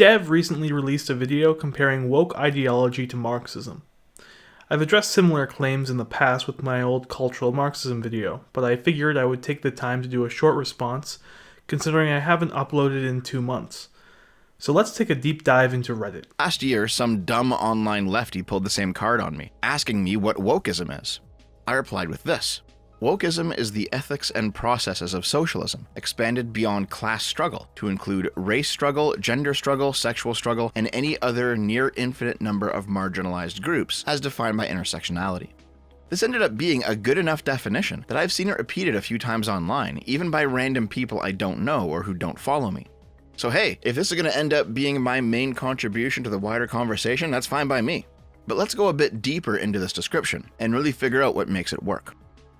Dev recently released a video comparing woke ideology to Marxism. I've addressed similar claims in the past with my old cultural Marxism video, but I figured I would take the time to do a short response, considering I haven't uploaded in 2 months. So let's take a deep dive into Reddit. Last year, some dumb online lefty pulled the same card on me, asking me what wokeism is. I replied with this. Wokeism is the ethics and processes of socialism, expanded beyond class struggle to include race struggle, gender struggle, sexual struggle, and any other near infinite number of marginalized groups, as defined by intersectionality. This ended up being a good enough definition that I've seen it repeated a few times online, even by random people I don't know or who don't follow me. So hey, if this is going to end up being my main contribution to the wider conversation, that's fine by me. But let's go a bit deeper into this description and really figure out what makes it work.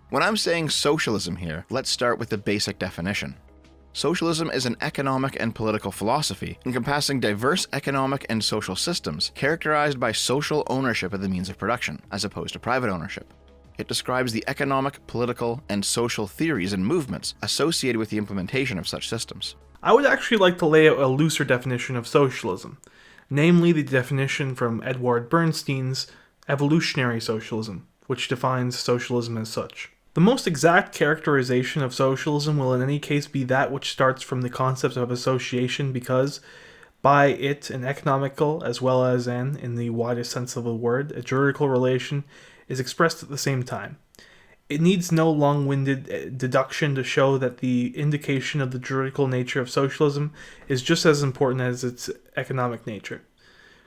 When I'm saying socialism here, let's start with the basic definition. Socialism is an economic and political philosophy encompassing diverse economic and social systems characterized by social ownership of the means of production, as opposed to private ownership. It describes the economic, political, and social theories and movements associated with the implementation of such systems. I would actually like to lay out a looser definition of socialism, namely the definition from Edward Bernstein's Evolutionary Socialism, which defines socialism as such. The most exact characterization of socialism will in any case be that which starts from the concept of association because, by it, an economical as well as an, in the widest sense of the word, a juridical relation is expressed at the same time. It needs no long-winded deduction to show that the indication of the juridical nature of socialism is just as important as its economic nature.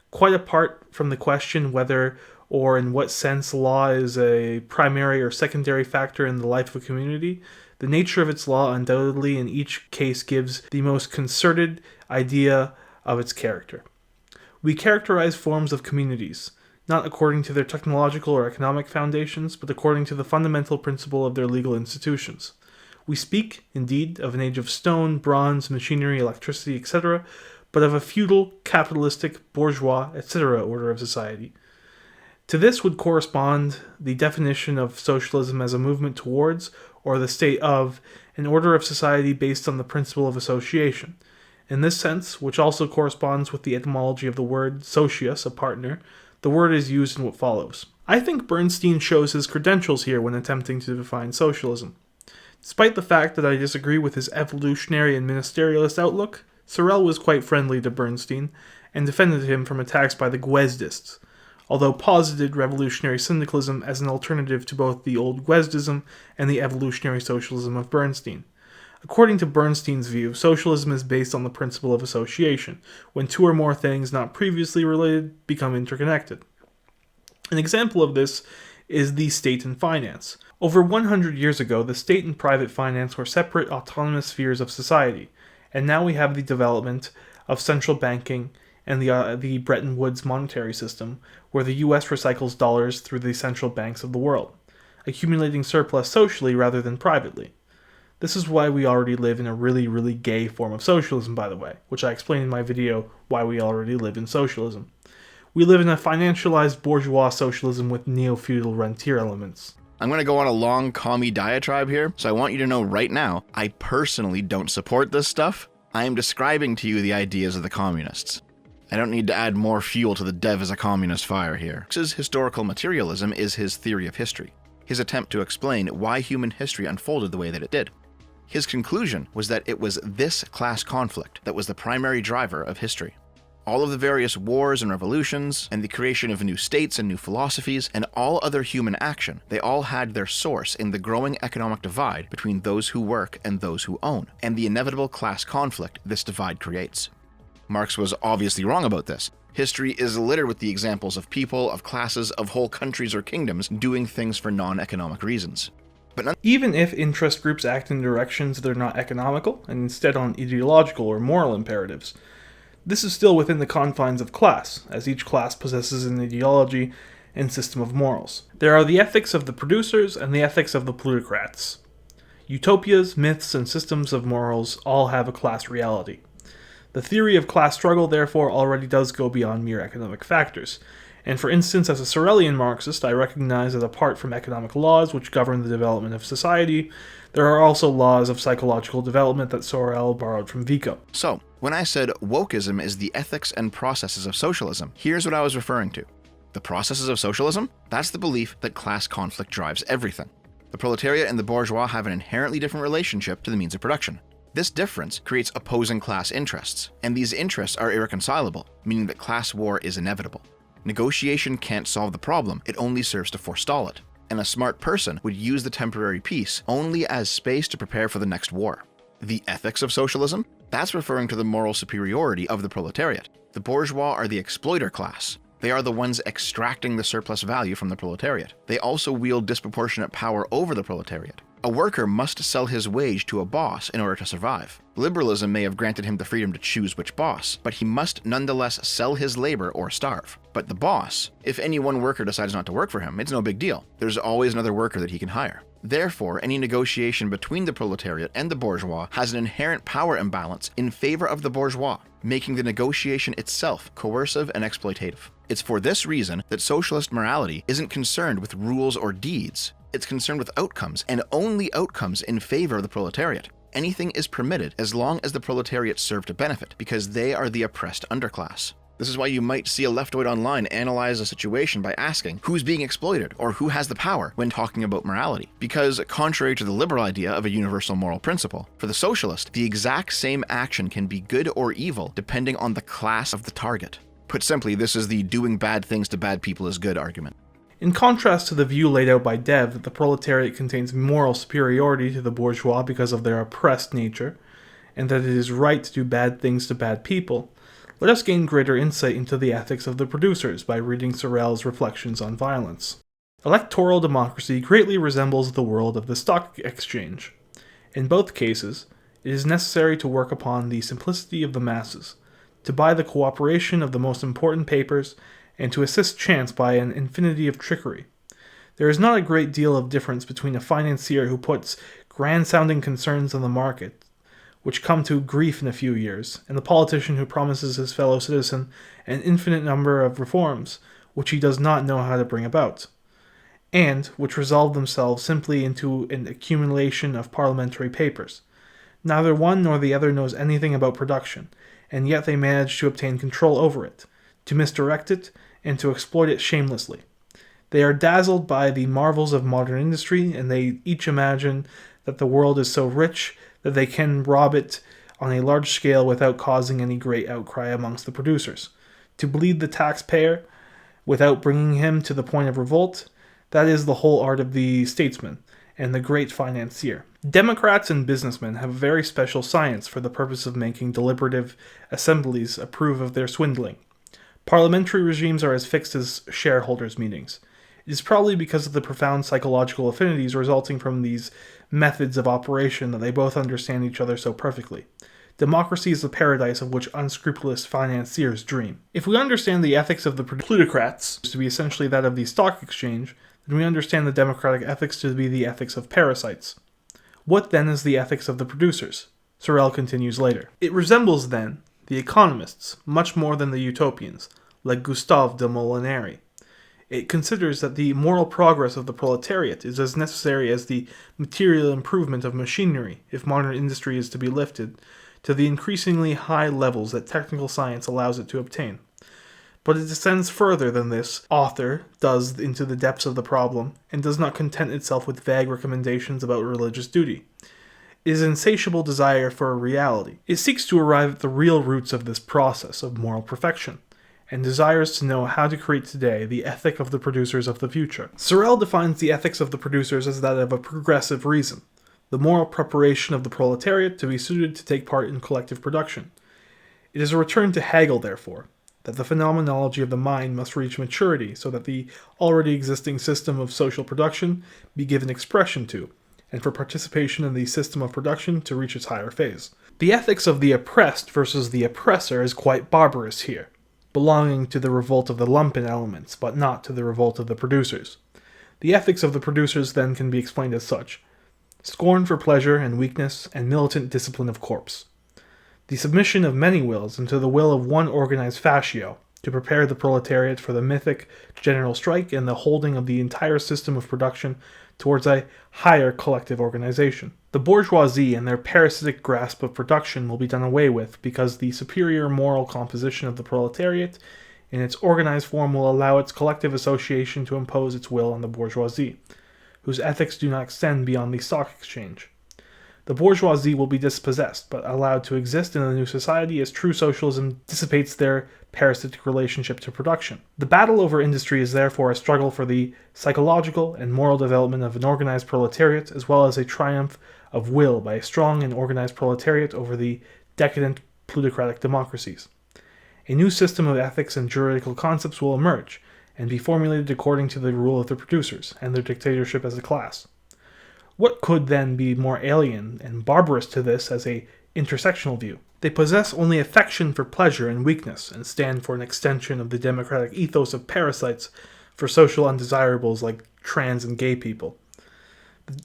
Quite apart from the question whether or in what sense law is a primary or secondary factor in the life of a community, the nature of its law undoubtedly in each case gives the most concerted idea of its character. We characterize forms of communities, not according to their technological or economic foundations, but according to the fundamental principle of their legal institutions. We speak, indeed, of an age of stone, bronze, machinery, electricity, etc., but of a feudal, capitalistic, bourgeois, etc. order of society. To this would correspond the definition of socialism as a movement towards, or the state of, an order of society based on the principle of association. In this sense, which also corresponds with the etymology of the word socius, a partner, the word is used in what follows. I think Bernstein shows his credentials here when attempting to define socialism. Despite the fact that I disagree with his evolutionary and ministerialist outlook, Sorel was quite friendly to Bernstein and defended him from attacks by the Guesdists, although posited revolutionary syndicalism as an alternative to both the old Guesdism and the evolutionary socialism of Bernstein. According to Bernstein's view, socialism is based on the principle of association, when two or more things not previously related become interconnected. An example of this is the state and finance. Over 100 years ago, the state and private finance were separate autonomous spheres of society, and now we have the development of central banking and the Bretton Woods monetary system, where the US recycles dollars through the central banks of the world, accumulating surplus socially rather than privately. This is why we already live in a really, really gay form of socialism, by the way, which I explained in my video, Why We Already Live in Socialism. We live in a financialized bourgeois socialism with neo-feudal rentier elements. I'm going to go on a long commie diatribe here, so I want you to know right now, I personally don't support this stuff. I am describing to you the ideas of the communists. I don't need to add more fuel to the Dev as a communist fire here. Marx's historical materialism is his theory of history, his attempt to explain why human history unfolded the way that it did. His conclusion was that it was this class conflict that was the primary driver of history. All of the various wars and revolutions, and the creation of new states and new philosophies, and all other human action, they all had their source in the growing economic divide between those who work and those who own, and the inevitable class conflict this divide creates. Marx was obviously wrong about this. History is littered with the examples of people, of classes, of whole countries or kingdoms doing things for non-economic reasons. Even if interest groups act in directions that are not economical, and instead on ideological or moral imperatives, this is still within the confines of class, as each class possesses an ideology and system of morals. There are the ethics of the producers and the ethics of the plutocrats. Utopias, myths, and systems of morals all have a class reality. The theory of class struggle, therefore, already does go beyond mere economic factors. And for instance, as a Sorelian Marxist, I recognize that apart from economic laws which govern the development of society, there are also laws of psychological development that Sorel borrowed from Vico. So, When I said wokeism is the ethics and processes of socialism, here's what I was referring to. The processes of socialism? That's the belief that class conflict drives everything. The proletariat and the bourgeois have an inherently different relationship to the means of production. This difference creates opposing class interests, and these interests are irreconcilable, meaning that class war is inevitable. Negotiation can't solve the problem, it only serves to forestall it. And a smart person would use the temporary peace only as space to prepare for the next war. The ethics of socialism? That's referring to the moral superiority of the proletariat. The bourgeois are the exploiter class. They are the ones extracting the surplus value from the proletariat. They also wield disproportionate power over the proletariat. A worker must sell his wage to a boss in order to survive. Liberalism may have granted him the freedom to choose which boss, but he must nonetheless sell his labor or starve. But the boss, if any one worker decides not to work for him, it's no big deal. There's always another worker that he can hire. Therefore, any negotiation between the proletariat and the bourgeois has an inherent power imbalance in favor of the bourgeois, making the negotiation itself coercive and exploitative. It's for this reason that socialist morality isn't concerned with rules or deeds. It's concerned with outcomes, and only outcomes in favor of the proletariat. Anything is permitted as long as the proletariat serve to benefit, because they are the oppressed underclass. This is why you might see a leftoid online analyze a situation by asking who's being exploited or who has the power when talking about morality. Because, contrary to the liberal idea of a universal moral principle, for the socialist, the exact same action can be good or evil depending on the class of the target. Put simply, this is the doing bad things to bad people is good argument. In contrast to the view laid out by Dev that the proletariat contains moral superiority to the bourgeois because of their oppressed nature, and that it is right to do bad things to bad people, let us gain greater insight into the ethics of the producers by reading Sorel's Reflections on Violence. Electoral democracy greatly resembles the world of the stock exchange. In both cases, it is necessary to work upon the simplicity of the masses, to buy the cooperation of the most important papers, and to assist chance by an infinity of trickery. There is not a great deal of difference between a financier who puts grand-sounding concerns on the market, which come to grief in a few years, and the politician who promises his fellow citizen an infinite number of reforms, which he does not know how to bring about, and which resolve themselves simply into an accumulation of parliamentary papers. Neither one nor the other knows anything about production, and yet they manage to obtain control over it, to misdirect it, and to exploit it shamelessly. They are dazzled by the marvels of modern industry, and they each imagine that the world is so rich that they can rob it on a large scale without causing any great outcry amongst the producers. To bleed the taxpayer without bringing him to the point of revolt, that is the whole art of the statesman and the great financier. Democrats and businessmen have a very special science for the purpose of making deliberative assemblies approve of their swindling. Parliamentary regimes are as fixed as shareholders' meetings. It is probably because of the profound psychological affinities resulting from these methods of operation that they both understand each other so perfectly. Democracy is the paradise of which unscrupulous financiers dream. If we understand the ethics of the plutocrats to be essentially that of the stock exchange, then we understand the democratic ethics to be the ethics of parasites. What then is the ethics of the producers? Sorel continues later. It resembles, then, the economists, much more than the utopians, like Gustave de Molinari. It considers that the moral progress of the proletariat is as necessary as the material improvement of machinery, if modern industry is to be lifted to the increasingly high levels that technical science allows it to obtain. But it descends further than this author does into the depths of the problem, and does not content itself with vague recommendations about religious duty. It is insatiable desire for a reality. It seeks to arrive at the real roots of this process of moral perfection, and desires to know how to create today the ethic of the producers of the future. Sorel defines the ethics of the producers as that of a progressive reason, the moral preparation of the proletariat to be suited to take part in collective production. It is a return to Hegel, therefore, that the phenomenology of the mind must reach maturity so that the already existing system of social production be given expression to, and for participation in the system of production to reach its higher phase. The ethics of the oppressed versus the oppressor is quite barbarous here, belonging to the revolt of the lumpen elements, but not to the revolt of the producers. The ethics of the producers then can be explained as such: scorn for pleasure and weakness, and militant discipline of corpse. The submission of many wills into the will of one organized fascio, to prepare the proletariat for the mythic general strike and the holding of the entire system of production towards a higher collective organization. The bourgeoisie and their parasitic grasp of production will be done away with because the superior moral composition of the proletariat in its organized form will allow its collective association to impose its will on the bourgeoisie, whose ethics do not extend beyond the stock exchange. The bourgeoisie will be dispossessed, but allowed to exist in the new society as true socialism dissipates their parasitic relationship to production. The battle over industry is therefore a struggle for the psychological and moral development of an organized proletariat, as well as a triumph of will by a strong and organized proletariat over the decadent plutocratic democracies. A new system of ethics and juridical concepts will emerge, and be formulated according to the rule of the producers, and their dictatorship as a class. What could then be more alien and barbarous to this as a intersectional view? They possess only affection for pleasure and weakness, and stand for an extension of the democratic ethos of parasites for social undesirables like trans and gay people.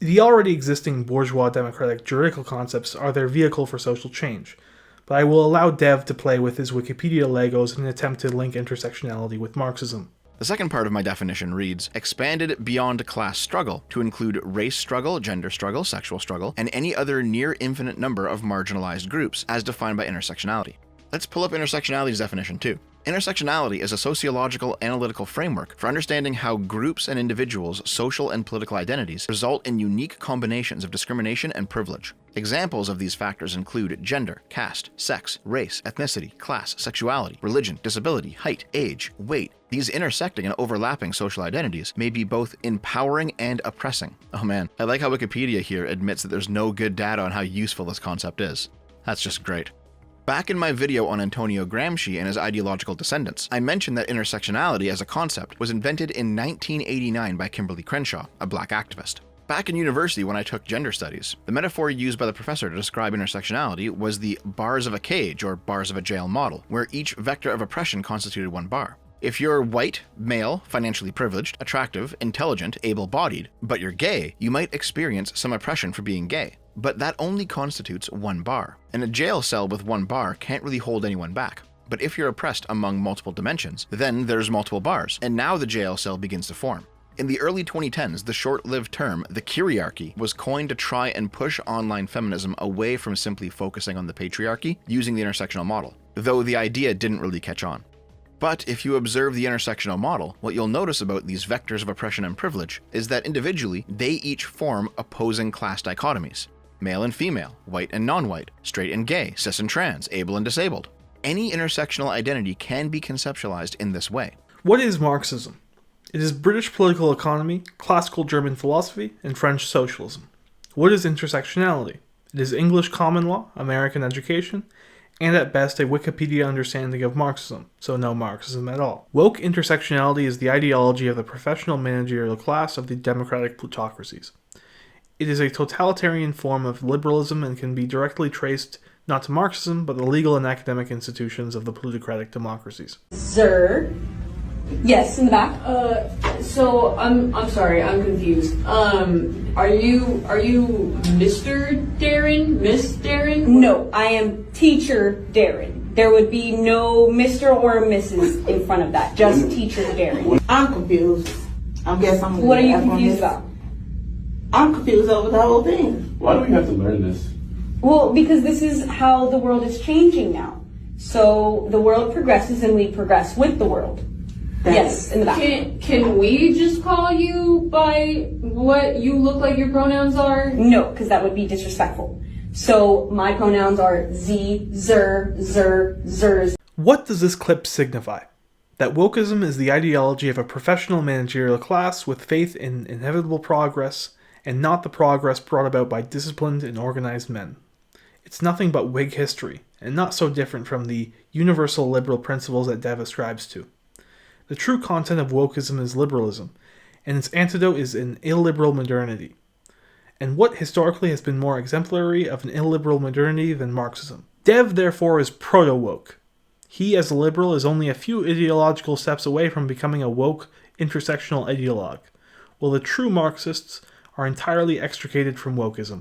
The already existing bourgeois democratic juridical concepts are their vehicle for social change, but I will allow Dev to play with his Wikipedia Legos in an attempt to link intersectionality with Marxism. The second part of my definition reads, expanded beyond class struggle to include race struggle, gender struggle, sexual struggle, and any other near infinite number of marginalized groups as defined by intersectionality. Let's pull up intersectionality's definition too. Intersectionality is a sociological analytical framework for understanding how groups and individuals' social and political identities result in unique combinations of discrimination and privilege. Examples of these factors include gender, caste, sex, race, ethnicity, class, sexuality, religion, disability, height, age, weight. These intersecting and overlapping social identities may be both empowering and oppressing. Oh man, I like how Wikipedia here admits that there's no good data on how useful this concept is. That's just great. Back in my video on Antonio Gramsci and his ideological descendants, I mentioned that intersectionality as a concept was invented in 1989 by Kimberly Crenshaw, a black activist. Back in university when I took gender studies, the metaphor used by the professor to describe intersectionality was the bars of a cage or bars of a jail model, where each vector of oppression constituted one bar. If you're white, male, financially privileged, attractive, intelligent, able-bodied, but you're gay, you might experience some oppression for being gay. But that only constitutes one bar. And a jail cell with one bar can't really hold anyone back. But if you're oppressed among multiple dimensions, then there's multiple bars, and now the jail cell begins to form. In the early 2010s, the short-lived term, the kyriarchy, was coined to try and push online feminism away from simply focusing on the patriarchy using the intersectional model, though the idea didn't really catch on. But if you observe the intersectional model, what you'll notice about these vectors of oppression and privilege is that individually, they each form opposing class dichotomies. Male and female, white and non-white, straight and gay, cis and trans, able and disabled. Any intersectional identity can be conceptualized in this way. What is Marxism? It is British political economy, classical German philosophy, and French socialism. What is intersectionality? It is English common law, American education, and at best a Wikipedia understanding of Marxism, so no Marxism at all. Woke intersectionality is the ideology of the professional managerial class of the democratic plutocracies. It is a totalitarian form of liberalism and can be directly traced not to Marxism, but the legal and academic institutions of the plutocratic democracies. Sir? Yes, in the back. So I'm sorry, I'm confused. Are you Mr. Darren? Miss Darren? No, I am Teacher Darren. There would be no Mr. or Mrs. in front of that, just Teacher Darren. I'm confused. I guess I'm. What are you confused about? I'm confused over the whole thing. Why do we have to learn this? Well, because this is how the world is changing now. So the world progresses and we progress with the world. Yes, in the back. Can we just call you by what you look like your pronouns are? No, because that would be disrespectful. So my pronouns are Z, Zer, Zers. What does this clip signify? That wokeism is the ideology of a professional managerial class with faith in inevitable progress, and not the progress brought about by disciplined and organized men. It's nothing but Whig history, and not so different from the universal liberal principles that Dev ascribes to. The true content of wokeism is liberalism, and its antidote is an illiberal modernity. And what historically has been more exemplary of an illiberal modernity than Marxism? Dev, therefore, is proto-woke. He, as a liberal, is only a few ideological steps away from becoming a woke, intersectional ideologue, while the true Marxists are entirely extricated from wokeism.